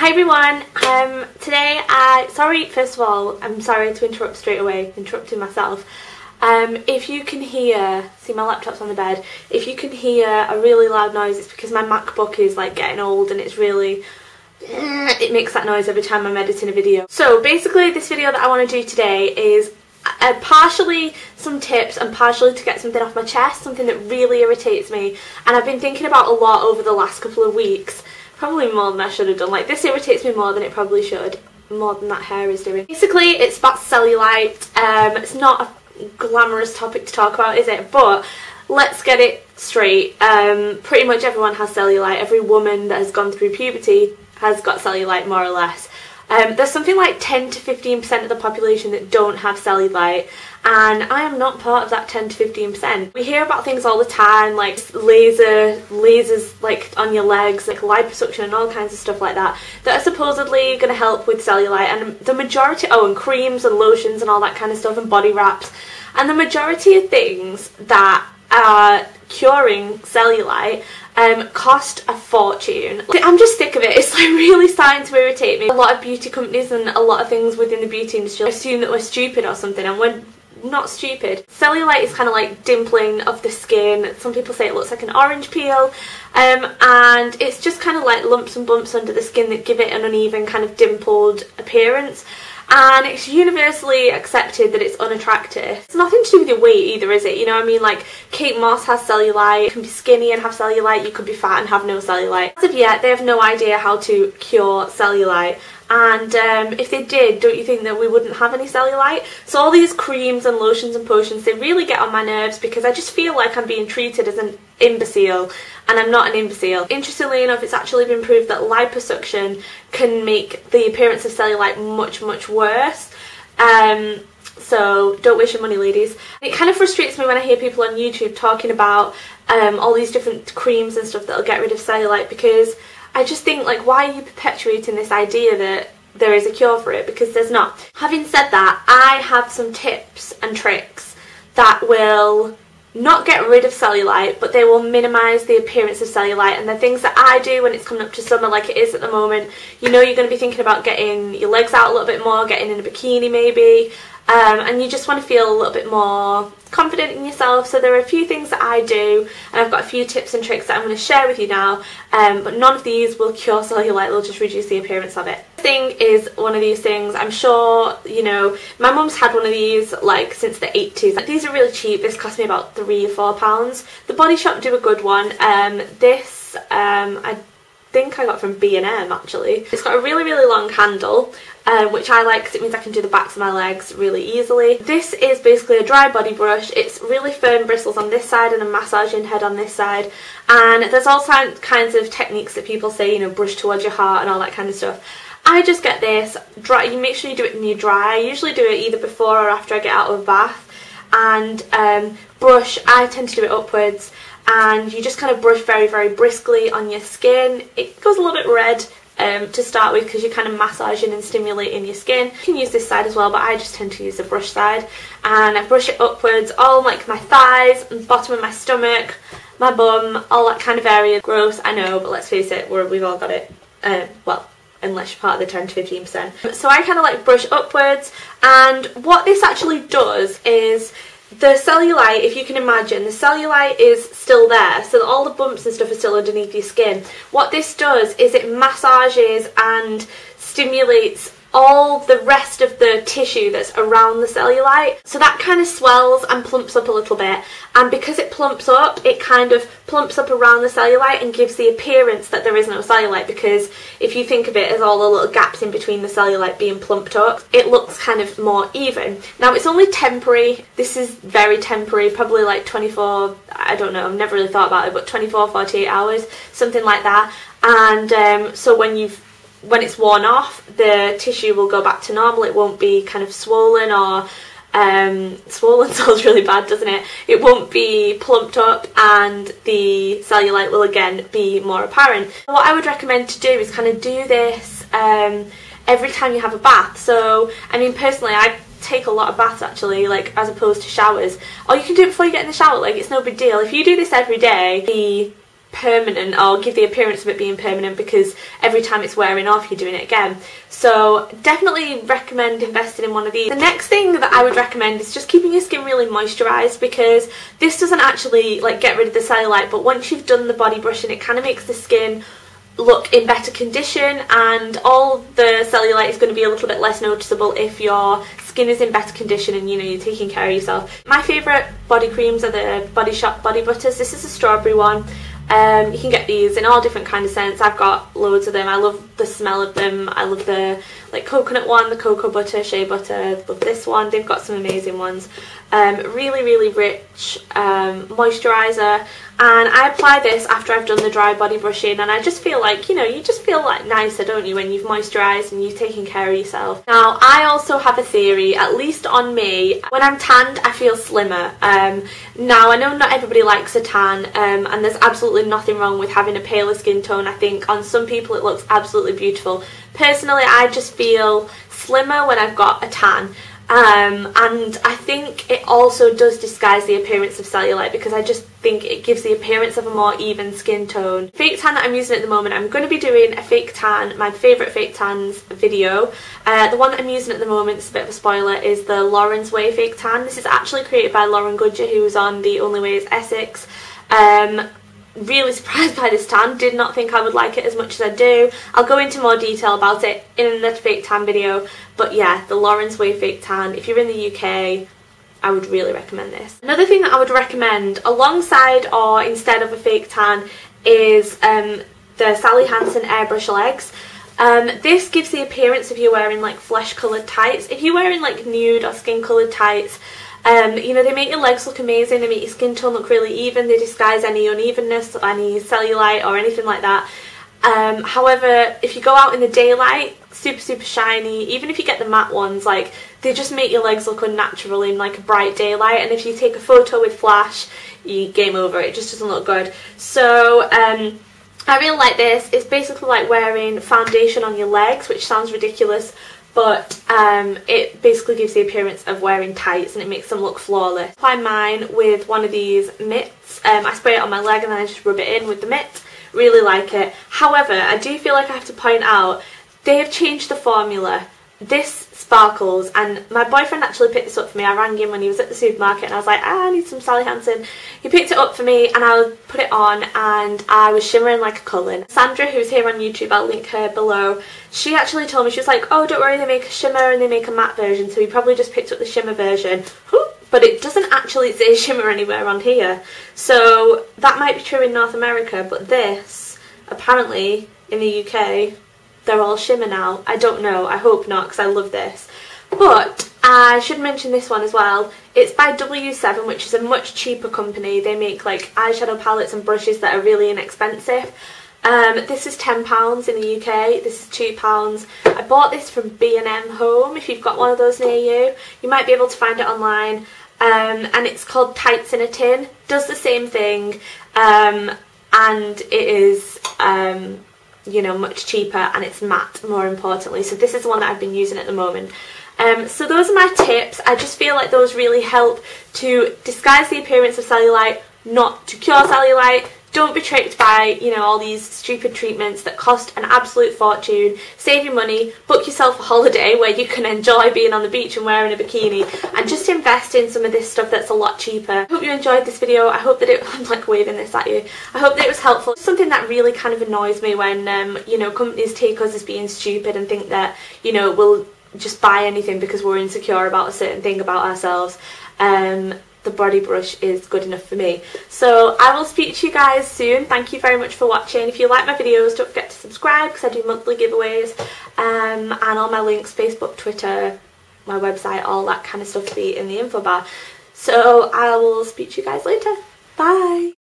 Hi everyone, today first of all, I'm sorry to interrupt straight away, interrupting myself. If you can hear, see my laptop's on the bed, if you can hear a really loud noise, it's because my MacBook is like getting old and it's really, it makes that noise every time I'm editing a video. So basically this video that I want to do today is partially some tips and partially to get something off my chest, something that really irritates me and I've been thinking about a lot over the last couple of weeks. Probably more than I should have done. Like, this irritates me more than it probably should. More than that hair is doing. Basically, it's about cellulite. It's not a glamorous topic to talk about, is it? But let's get it straight. Pretty much everyone has cellulite. Every woman that has gone through puberty has got cellulite, more or less. There's something like 10 to 15% of the population that don't have cellulite, and I am not part of that 10 to 15%. We hear about things all the time, like lasers like on your legs, like liposuction and all kinds of stuff like that, that are supposedly going to help with cellulite, and the majority, and creams and lotions and all that kind of stuff, and body wraps, and the majority of things that are curing cellulite cost a fortune. I'm just sick of it. It's like really starting to irritate me. A lot of beauty companies and a lot of things within the beauty industry assume that we're stupid or something, and we're not stupid. Cellulite is kind of like dimpling of the skin. Some people say it looks like an orange peel, and it's just kind of like lumps and bumps under the skin that give it an uneven kind of dimpled appearance. And it's universally accepted that it's unattractive. It's nothing to do with your weight either, is it? You know what I mean? Like, Kate Moss has cellulite, you can be skinny and have cellulite, you could be fat and have no cellulite. As of yet, they have no idea how to cure cellulite. And if they did, don't you think that we wouldn't have any cellulite? So all these creams and lotions and potions, they really get on my nerves because I just feel like I'm being treated as an imbecile, and I'm not an imbecile. Interestingly enough, it's actually been proved that liposuction can make the appearance of cellulite much, much worse. So don't waste your money, ladies. It kind of frustrates me when I hear people on YouTube talking about all these different creams and stuff that'll get rid of cellulite, because I just think, like, why are you perpetuating this idea that there is a cure for it? Because there's not. Having said that, I have some tips and tricks that will not get rid of cellulite, but they will minimise the appearance of cellulite, and the things that I do when it's coming up to summer like it is at the moment. You know, you're going to be thinking about getting your legs out a little bit more, getting in a bikini maybe, and you just want to feel a little bit more confident in yourself. So there are a few things that I do, and I've got a few tips and tricks that I'm going to share with you now, but none of these will cure cellulite, they'll just reduce the appearance of it. This thing is one of these things, I'm sure, you know, my mum's had one of these like since the 80s. Like, these are really cheap, this cost me about £3 or £4. The Body Shop do a good one. This I think I got from B&M actually. It's got a really, really long handle, which I like because it means I can do the backs of my legs really easily. This is basically a dry body brush. It's really firm bristles on this side and a massaging head on this side, and there's all kinds of techniques that people say, you know, brush towards your heart and all that kind of stuff. I just get this, dry. You make sure you do it when you're dry. I usually do it either before or after I get out of a bath, and brush, I tend to do it upwards, and you just kind of brush very, very briskly on your skin. It goes a little bit red to start with because you're kind of massaging and stimulating your skin. You can use this side as well, but I just tend to use the brush side, and I brush it upwards, all like my thighs and bottom of my stomach, my bum, all that kind of area. Gross, I know, but let's face it, we've all got it. Well, unless you're part of the 10 to 15%. So I kind of like brush upwards, and what this actually does is, the cellulite, if you can imagine, the cellulite is still there, so all the bumps and stuff are still underneath your skin. What this does is it massages and stimulates all the rest of the tissue that's around the cellulite, so that kind of swells and plumps up a little bit, and because it plumps up, it kind of plumps up around the cellulite and gives the appearance that there is no cellulite, because if you think of it as all the little gaps in between the cellulite being plumped up, it looks kind of more even. Now, it's only temporary. This is very temporary, probably like 24, I don't know, I've never really thought about it, but 24, 48 hours, something like that. And so when it's worn off, the tissue will go back to normal. It won't be kind of swollen or swollen sounds really bad, doesn't it? It won't be plumped up, and the cellulite will again be more apparent. What I would recommend to do is kind of do this every time you have a bath. So, I mean, personally, I take a lot of baths actually, like, as opposed to showers. Or you can do it before you get in the shower, like, it's no big deal. If you do this every day, the permanent or give the appearance of it being permanent, because every time it's wearing off you're doing it again. So definitely recommend investing in one of these. The next thing that I would recommend is just keeping your skin really moisturised, because this doesn't actually like get rid of the cellulite, but once you've done the body brushing it kind of makes the skin look in better condition, and all the cellulite is going to be a little bit less noticeable if your skin is in better condition and, you know, you're taking care of yourself. My favourite body creams are the Body Shop body butters. This is a strawberry one. You can get these in all different kind of scents. I've got loads of them. I love the smell of them. I love the like coconut one, the cocoa butter, shea butter. Love this one. They've got some amazing ones. Really rich moisturiser, and I apply this after I've done the dry body brushing, and I just feel like, you know, you just feel like nicer, don't you, when you've moisturised and you've taken care of yourself. Now I also have a theory, at least on me, when I'm tanned I feel slimmer. Now I know not everybody likes a tan, and there's absolutely nothing wrong with having a paler skin tone. I think on some people it looks absolutely beautiful. Personally I just feel slimmer when I've got a tan. And I think it also does disguise the appearance of cellulite, because I just think it gives the appearance of a more even skin tone. Fake tan that I'm using at the moment, I'm going to be doing a fake tan, my favourite fake tans video. The one that I'm using at the moment, it's a bit of a spoiler, is the Lauren's Way fake tan. This is actually created by Lauren Goodger, who was on The Only Way is Essex. Really surprised by this tan, did not think I would like it as much as I do. I'll go into more detail about it in the fake tan video, but yeah, the Lauren's Way fake tan, if you're in the UK, I would really recommend this. Another thing that I would recommend alongside or instead of a fake tan is the Sally Hansen Airbrush legs. This gives the appearance of you wearing like flesh coloured tights. If you're wearing like nude or skin coloured tights, you know, they make your legs look amazing, they make your skin tone look really even, they disguise any unevenness, any cellulite or anything like that. However, if you go out in the daylight, super shiny, even if you get the matte ones, like, they just make your legs look unnatural in like a bright daylight, and if you take a photo with flash, game over, it just doesn't look good. So I really like this. It's basically like wearing foundation on your legs, which sounds ridiculous, but it basically gives the appearance of wearing tights and it makes them look flawless. I apply mine with one of these mitts. I spray it on my leg and then I just rub it in with the mitt. Really like it. However, I do feel like I have to point out, they have changed the formula. This sparkles, and my boyfriend actually picked this up for me. I rang him when he was at the supermarket and I was like, I need some Sally Hansen. He picked it up for me and I put it on and I was shimmering like a Cullen. Sandra, who's here on YouTube, I'll link her below, she actually told me, she was like, oh, don't worry, they make a shimmer and they make a matte version, so he probably just picked up the shimmer version. But it doesn't actually say shimmer anywhere on here. So that might be true in North America, but this, apparently, in the UK, they're all shimmer now. I don't know, I hope not, because I love this. But I should mention this one as well. It's by N07, which is a much cheaper company. They make like eyeshadow palettes and brushes that are really inexpensive. This is £10 in the UK, this is £2. I bought this from B&M Home. If you've got one of those near you, you might be able to find it online. And it's called Tights in a Tin. Does the same thing, and it is you know, much cheaper, and it's matte, more importantly. So this is the one that I've been using at the moment. So those are my tips. I just feel like those really help to disguise the appearance of cellulite, not to cure cellulite. Don't be tricked by, you know, all these stupid treatments that cost an absolute fortune. Save your money, book yourself a holiday where you can enjoy being on the beach and wearing a bikini, and just invest in some of this stuff that's a lot cheaper. I hope you enjoyed this video. I hope that I'm like waving this at you. I hope that it was helpful. Something that really kind of annoys me when, you know, companies take us as being stupid and think that, you know, we'll just buy anything because we're insecure about a certain thing about ourselves. The body brush is good enough for me. So I will speak to you guys soon. Thank you very much for watching. If you like my videos, don't forget to subscribe, because I do monthly giveaways, and all my links, Facebook, Twitter, my website, all that kind of stuff will be in the info bar. So I will speak to you guys later. Bye!